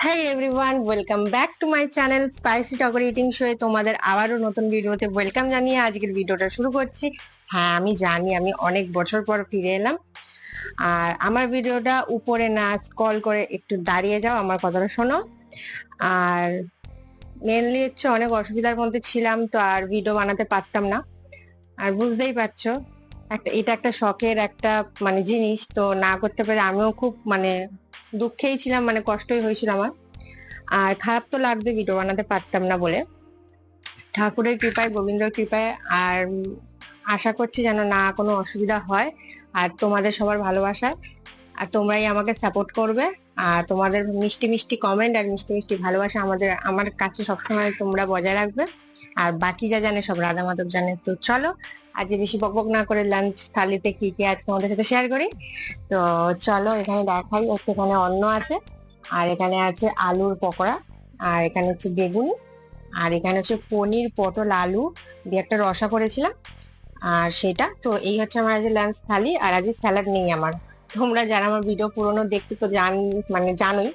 High everyone, welcome back to my channel spicy talk eating show এ তোমাদের আবারও নতুন ভিডিওতে ওয়েলকাম জানিয়ে আজকের ভিডিওটা শুরু করছি। হ্যাঁ, আমি জানি আমি অনেক বছর পর ফিরে এলাম। আর আমার ভিডিওটা উপরে না স্ক্রল করে একটু দাঁড়িয়ে যাও, আমার কথাটা শোনো। আর মেনলি হচ্ছে অনেক অসুবিধার মধ্যে ছিলাম, তো আর ভিডিও বানাতে পারতাম না। আর বুঝতেই পারছো, এটা একটা শখের একটা জিনিস, তো না করতে পেরে আমিও খুব দুঃখেই ছিলাম, কষ্টই হয়েছিল আমার। আর খারাপ তো লাগবে ভিডিও বানাতে পারতাম না বলে। ঠাকুরের কৃপায়, গোবিন্দর কৃপায় আর আশা করছি যেন না কোনো অসুবিধা হয়, আর তোমাদের সবার ভালোবাসায়। আর তোমরাই আমাকে সাপোর্ট করবে, আর তোমাদের মিষ্টি মিষ্টি কমেন্ট আর মিষ্টি মিষ্টি ভালোবাসা আমার কাছে সবসময় তোমরা বজায় রাখবে। আর বাকি যা জানে সব রাধা মাধব জানে। তো চলো, আজ বেশি বকবক না করে লাঞ্চ থালিতে কি কি আছে তোমাদের সাথে শেয়ার করি। তো চলো, এখানে দেখাই। এখানে অন্ন আছে, আর এখানে আছে আলুর পকোড়া, আর এখানে হচ্ছে বেগুন, আর এখানে হচ্ছে পনির, পটল, আলু দিয়ে একটা রসা করেছিলাম। আর সেটা তো এই হচ্ছে আমার আজ লাঞ্চ থালি। আর আজ স্যালাড নেই আমার। তোমরা যারা আমার ভিডিও পুরোনো দেখতে তো জানোই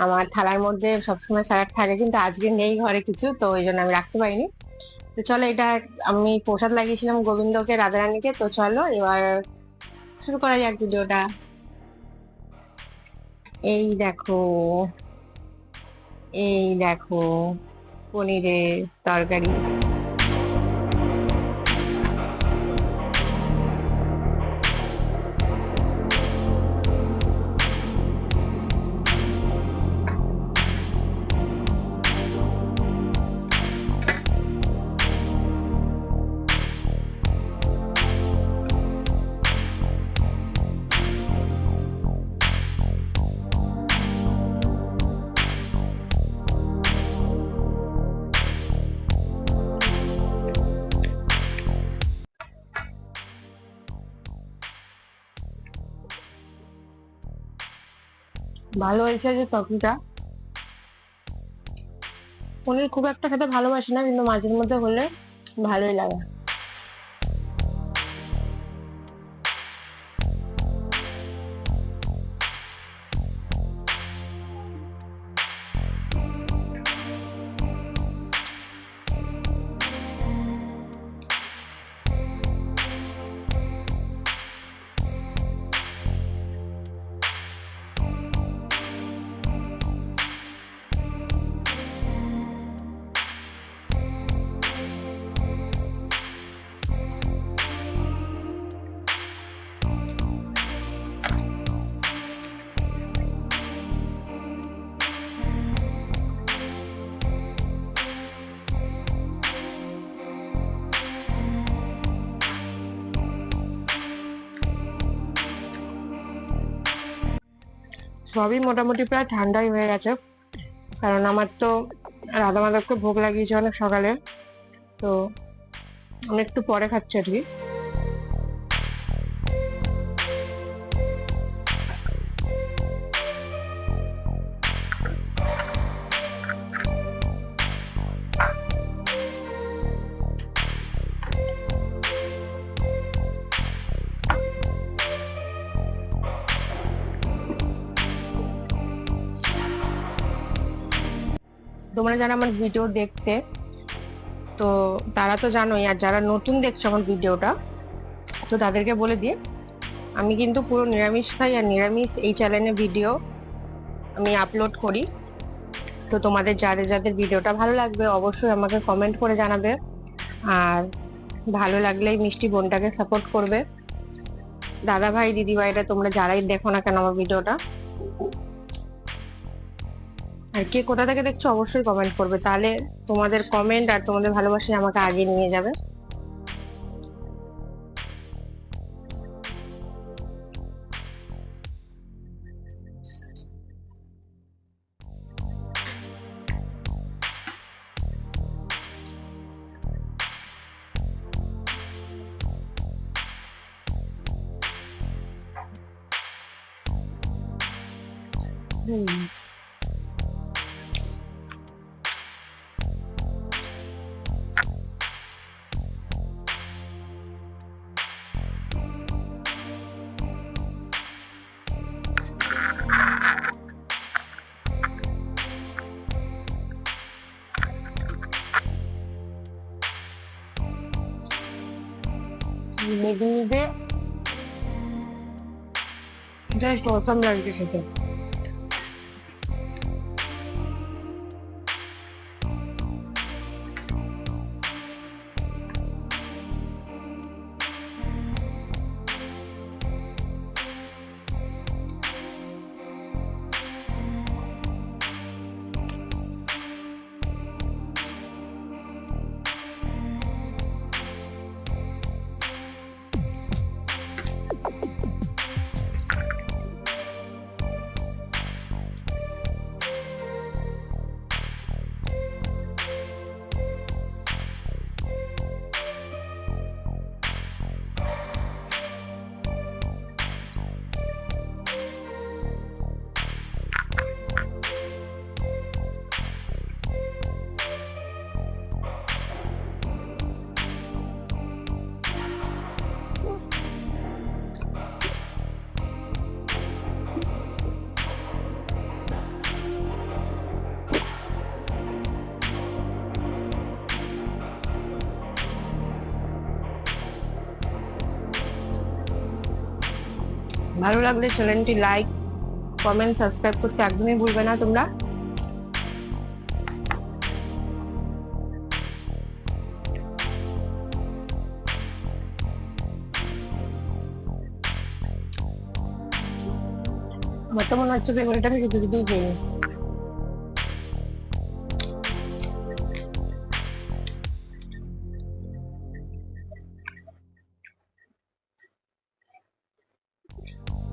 আমার থালার মধ্যে সবসময় স্যালাড থাকে, কিন্তু আজকে নেই ঘরে কিছু, তো ওই জন্য আমি রাখতে পারিনি। তো চলো, এটা আমি প্রসাদ লাগিয়েছিলাম গোবিন্দকে, রাধারানীকে। তো চলো এবার শুরু করা যাক ভিডিওটা। এই দেখো, এই দেখো পনিরের তরকারি। ভালো হয়েছে যে তরকারিটা। পনির খুব একটা খেতে ভালোবাসি না, কিন্তু মাঝের মধ্যে হলে ভালোই লাগে। সবই মোটামুটি প্রায় ঠান্ডাই হয়ে গেছে, কারণ আমার তো রাধা মাধবকে ভোগ লাগিয়েছে অনেক সকালে। তো আমি একটু পরে খাচ্ছি আর কি। তোমরা যারা আমার ভিডিও দেখতে, তো তারা তো জানোই। আর যারা নতুন দেখছো আমার ভিডিওটা, তো তাদেরকে বলে দিই, আমি কিন্তু পুরো নিরামিষ খাই, আর নিরামিষ এই চ্যানেলে ভিডিও আমি আপলোড করি। তো তোমাদের যাদের যাদের ভিডিওটা ভালো লাগবে অবশ্যই আমাকে কমেন্ট করে জানাবে। আর ভালো লাগলেই মিষ্টি বোনটাকে সাপোর্ট করবে। দাদা ভাই, দিদি ভাইরা, তোমরা যারাই দেখো না কেন আমার ভিডিওটা, আর কে কোথা থেকে দেখছো অবশ্যই কমেন্ট করবে, তাহলে তোমাদের কমেন্ট আর তোমাদের ভালোবাসাই আমাকে আগে নিয়ে যাবে। বেগুন দিয়ে জাস্ট অসাম লাগছে খেতে। ভালো লাগলে চ্যানেলটি লাইক, কমেন্ট, সাবস্ক্রাইব করতে একদমই ভুলবে না তোমরা। আমার তো মনে হচ্ছে বেগুনটা আমি শুধু শুধুই খেয়ে নিই।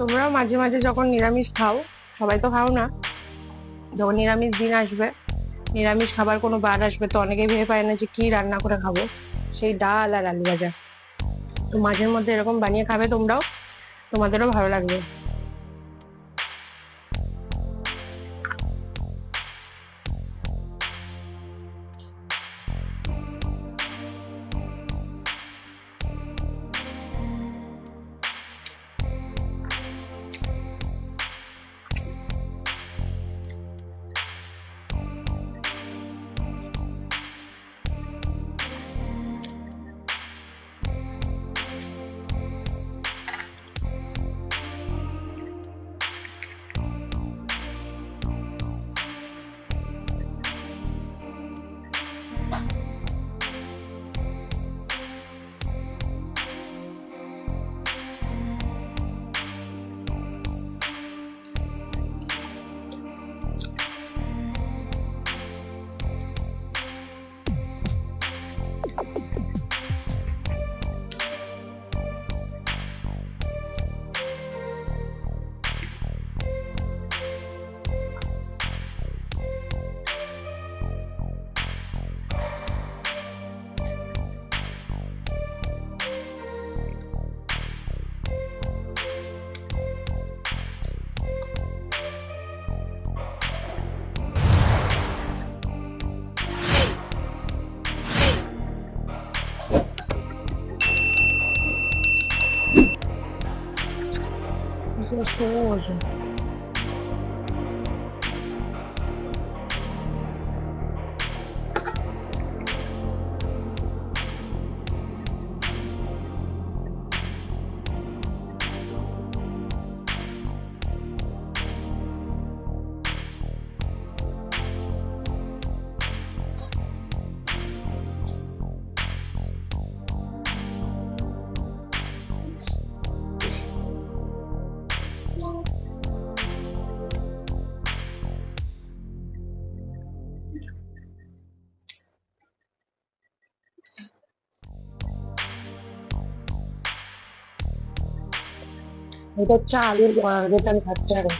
তোমরাও মাঝে মাঝে যখন নিরামিষ খাও, সবাই তো খাও না, যখন নিরামিষ দিন আসবে, নিরামিষ খাবার কোনো বার আসবে, তো অনেকেই ভেবে পায় না যে কি রান্না করে খাবো, সেই ডাল আর আলু ভাজা। তো মাঝের মধ্যে এরকম বানিয়ে খাবে তোমরাও, তোমাদেরও ভালো লাগবে। Gostoso. এটা হচ্ছে আলুর বড়া, যেটা আমি খাচ্ছি আগে।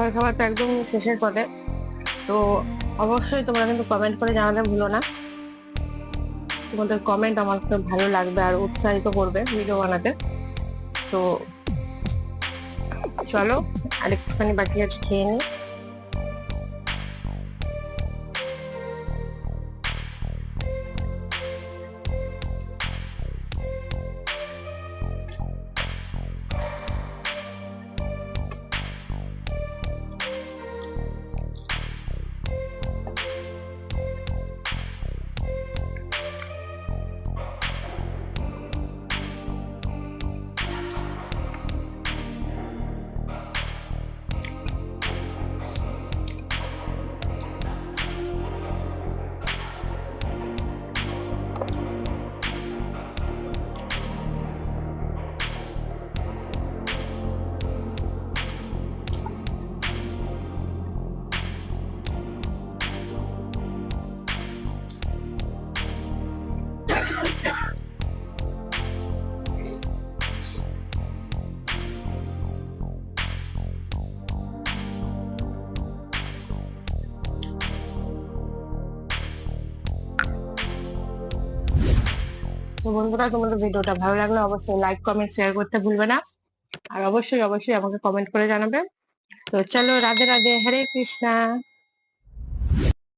খাবার খাবার তো একদম শেষের পথে। তো অবশ্যই তোমরা কিন্তু কমেন্ট করে জানাতে ভুলো না। তোমাদের কমেন্ট আমার খুব ভালো লাগবে আর উৎসাহিত করবে ভিডিও বানাতে। তো চলো আর একটুখানি বাকি আছে, খেয়ে নিই। তো বন্ধুরা, তোমাদের ভিডিওটা ভালো লাগলে অবশ্যই লাইক কমেন্ট শেয়ার করতে ভুলবে না। আর অবশ্যই অবশ্যই আমাকে কমেন্ট করে জানাবে। তো চলো, রাধে রাধে, হরে কৃষ্ণা।